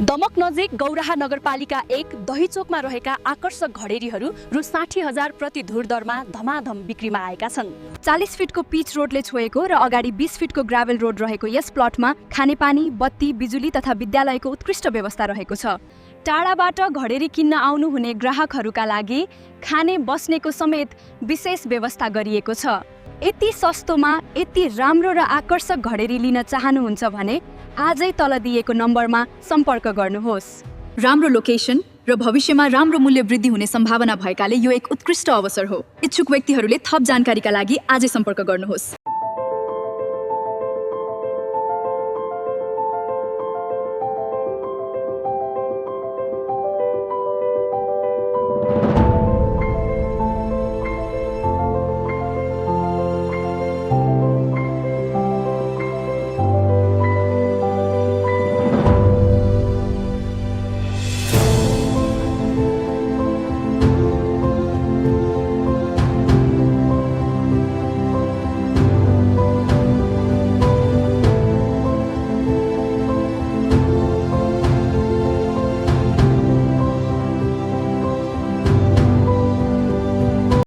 दमक नजिक गौराहा नगरपालिका 1 दहीचोकमा रहेका आकर्षक घडेरीहरू रु 60,000 प्रति धुर दरमा धमाधम बिक्रीमा आएका छन्। 40 फिटको पिच रोडले छोएको र अगाडि 20 फिटको ग्राभल रोड रहेको यस प्लटमा खानेपानी, बत्ती, बिजुली तथा विद्यालयको उत्कृष्ट व्यवस्था रहेको छ। टाढाबाट घडेरी किन्न आउनु हुने ग्राहकहरूका लागि खाने बस्नेको समेत विशेष व्यवस्था गरिएको छ। यति सस्तोमा यति राम्रो र आकर्षक घडेरी लिन चाहनुहुन्छ भने आजै तल दिएको नम्बरमा सम्पर्क गर्नुहोस्। राम्रो लोकेसन र भविष्यमा राम्रो मूल्य वृद्धि हुने सम्भावना भएकाले यो एक उत्कृष्ट अवसर हो। इच्छुक व्यक्तिहरूले थप जानकारीका लागि आजै सम्पर्क गर्नुहोस्।